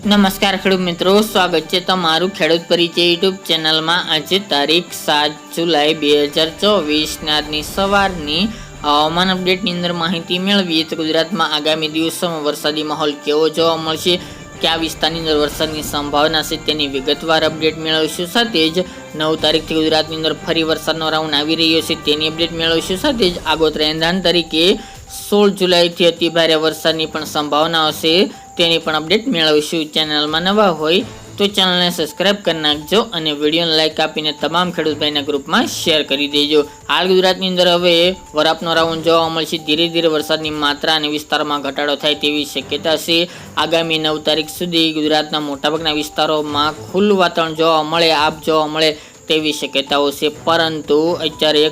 નમસ્કાર ખેડૂત મિત્રો, સ્વાગત છે તમારું ખેડૂત પરિચય યુટ્યુબ ચેનલમાં। આજે તારીખ 7 જુલાઈ 2024 ને આજની સવારની હવામાન અપડેટની અંદર માહિતી મેળવીએ તો ગુજરાતમાં આગામી દિવસોમાં વરસાદી માહોલ કેવો જોવા મળશે, કયા વિસ્તારની અંદર વરસાદની સંભાવના છે તેની વિગતવાર અપડેટ મેળવીશું। સાથે જ 9 તારીખથી ગુજરાતની અંદર ફરી વરસાદનો રાઉન્ડ આવી રહ્યો છે તેની અપડેટ મેળવીશું। સાથે જ આગોતરા એંધાણ તરીકે 16 જુલાઈથી અતિ ભારે વરસાદની પણ સંભાવના હશે તેની પણ અપડેટ મેળવીશું। ચેનલમાં નવા હોય તો ચેનલને સબસ્ક્રાઇબ કરી નાખજો અને વિડીયોને લાઇક આપીને તમામ ખેડૂત ભાઈના ગ્રુપમાં શેર કરી દેજો। હાલ ગુજરાતની અંદર હવે વરાપનો રાઉન્ડ જોવા મળશે। ધીરે ધીરે વરસાદની માત્રા અને વિસ્તારમાં ઘટાડો થાય તેવી શક્યતા છે। આગામી 9 તારીખ સુધી ગુજરાતના મોટાભાગના વિસ્તારોમાં ખુલ્લું વાતાવરણ જોવા મળે, આપ જોવા મળે તેવી શક્યતાઓ છે। પરંતુ અત્યારે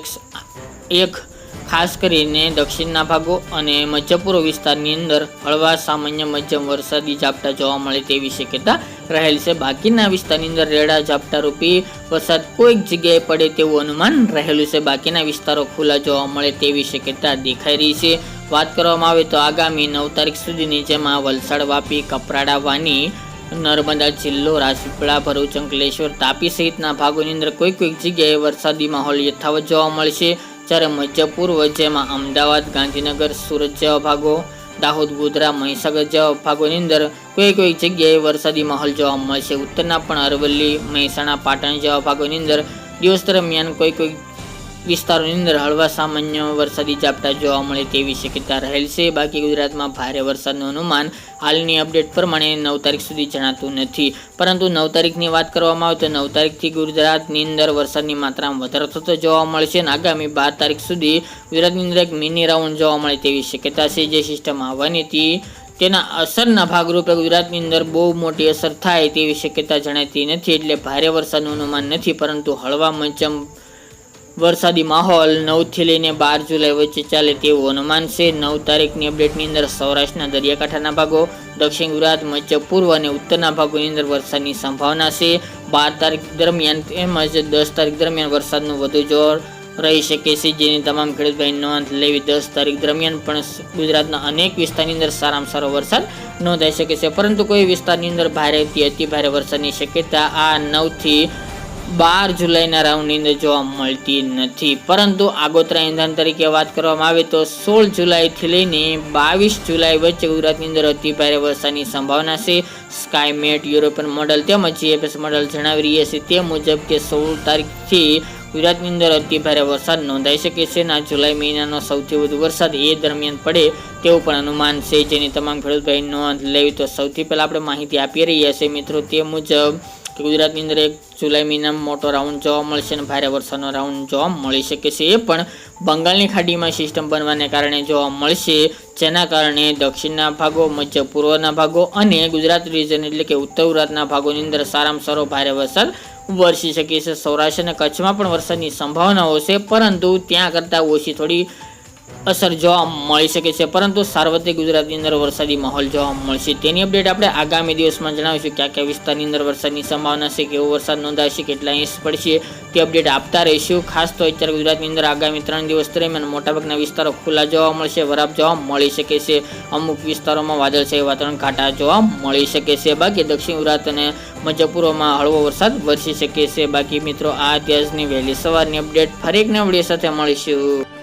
એક ખાસ કરીને દક્ષિણના ભાગો અને મધ્ય પૂર્વ વિસ્તારની અંદર હળવા સામાન્ય મધ્યમ વરસાદી ઝાપટા જોવા મળે તેવી શક્યતા રહેલ છે। બાકીના વિસ્તારની અંદર રેડા ઝાપટા રૂપી વરસાદ કોઈક જગ્યાએ પડે તેવું અનુમાન રહેલું છે। બાકીના વિસ્તારો ખુલ્લા જોવા મળે તેવી શક્યતા દેખાઈ રહી છે। વાત કરવામાં આવે તો આગામી 9 તારીખ સુધીની જેમાં વલસાડ, વાપી, કપરાડા, વાની, નર્મદા જિલ્લો, રાજપીપળા, ભરૂચ, અંકલેશ્વર, તાપી સહિતના ભાગોની અંદર કોઈક જગ્યાએ વરસાદી માહોલ યથાવત જોવા મળશે। જ્યારે મધ્ય પૂર્વ જેમાં અમદાવાદ, ગાંધીનગર, સુરત જેવા ભાગો, દાહોદ, ગોધરા, મહીસાગર જેવા ભાગોની અંદર કોઈક જગ્યાએ વરસાદી માહોલ જોવા મળશે। ઉત્તરના પણ અરવલ્લી, મહેસાણા, પાટણ જેવા ભાગોની અંદર દિવસ દરમિયાન કોઈક વિસ્તારોની અંદર હળવા સામાન્ય વરસાદી ઝાપટા જોવા મળે તેવી શક્યતા રહેલ છે। બાકી ગુજરાતમાં ભારે વરસાદનું અનુમાન હાલની અપડેટ પ્રમાણે 9 તારીખ સુધી જણાતું નથી। પરંતુ 9 તારીખની વાત કરવામાં આવે તો 9 તારીખથી ગુજરાતની અંદર વરસાદની માત્રામાં વધારો થતો જોવા મળશે અને આગામી 12 તારીખ સુધી ગુજરાતની અંદર એક મિની રાઉન્ડ જોવા મળે તેવી શક્યતા છે। જે સિસ્ટમ આવવાની હતી તેના અસરના ભાગરૂપે ગુજરાતની અંદર બહુ મોટી અસર થાય તેવી શક્યતા જણાતી નથી, એટલે ભારે વરસાદનું અનુમાન નથી। પરંતુ હળવા મધ્યમ વરસાદી માહોલ 9 થી લઈને 12 જુલાઈ વચ્ચે ચાલે તેવું અનુમાન છે। 9 તારીખની અપડેટની અંદર સૌરાષ્ટ્રના દરિયાકાંઠાના ભાગો, દક્ષિણ ગુજરાત, મધ્ય પૂર્વ અને ઉત્તરના ભાગોની અંદર વરસાદની સંભાવના છે। 12 તારીખ દરમિયાન તેમજ 10 તારીખ દરમિયાન વરસાદનું વધુ જોર રહી શકે છે, જેની તમામ ખેડૂત ભાઈ નોંધ લેવી। 10 તારીખ દરમિયાન પણ ગુજરાતના અનેક વિસ્તારની અંદર સારામાં સારો વરસાદ નોંધાઈ શકે છે, પરંતુ કોઈ વિસ્તારની અંદર ભારેથી અતિ ભારે વરસાદની શક્યતા આ 9 થી 12 જુલાઈના રાઉન્ડની અંદર જોવા મળતી નથી। પરંતુ આગોતરા એંધાણ તરીકે વાત કરવામાં આવે તો 16 જુલાઈથી લઈને 22 જુલાઈ વચ્ચે ગુજરાતની અંદર અતિ ભારે વરસાદની સંભાવના છે। સ્કાયમેટ, યુરોપિયન મોડલ તેમજ જીએફએસ મોડલ જણાવી રહ્યા છે તે મુજબ કે 16 તારીખથી ગુજરાતની અંદર અતિ ભારે વરસાદ નોંધાઈ શકે છે અને જુલાઈ મહિનાનો સૌથી વધુ વરસાદ એ દરમિયાન પડે તેવું પણ અનુમાન છે, જેની તમામ ખેડૂત ભાઈ નોંધ લેવી। તો સૌથી પહેલાં આપણે માહિતી આપી રહ્યા છીએ મિત્રો તે મુજબ કે ગુજરાતની અંદર એક જુલાઈ મહિનામાં મોટો રાઉન્ડ જોવા મળશે અને ભારે વરસાદનો રાઉન્ડ જોવા મળી શકે છે। એ પણ બંગાળની ખાડીમાં સિસ્ટમ બનવાને કારણે જોવા મળશે, જેના કારણે દક્ષિણના ભાગો, મધ્ય પૂર્વના ભાગો અને ગુજરાત રિજન એટલે કે ઉત્તર ગુજરાતના ભાગોની અંદર સારામાં સારો ભારે વરસાદ વરસી શકે છે। સૌરાષ્ટ્ર અને કચ્છમાં પણ વરસાદની સંભાવનાઓ છે, પરંતુ ત્યાં કરતાં ઓછી થોડી અસર જોવા મળી શકે છે, પરંતુ સાર્વત્રિક ગુજરાતની અંદર વરસાદી માહોલ જોવા મળશે। તેની અપડેટ આપણે આગામી દિવસમાં જણાવીશું કયા કયા વિસ્તારની અંદર વરસાદની સંભાવના છે, કેવો વરસાદ નોંધાશે, કેટલા ઇંચ પડશે તે અપડેટ આપતા રહીશું। ખાસ તો અત્યારે ગુજરાતની અંદર આગામી 3 દિવસ દરમિયાન મોટાભાગના વિસ્તારો ખુલ્લા જોવા મળશે, વરાપ જોવા મળી શકે છે, અમુક વિસ્તારોમાં વાદળછાયું વાતાવરણ ઘાટા જોવા મળી શકે છે। બાકી દક્ષિણ ગુજરાત અને મધ્ય પૂર્વમાં હળવો વરસાદ વરસી શકે છે। બાકી મિત્રો આ અત્યારની વહેલી સવારની અપડેટ ફરી એક નવા વિડીયો સાથે મળીશું।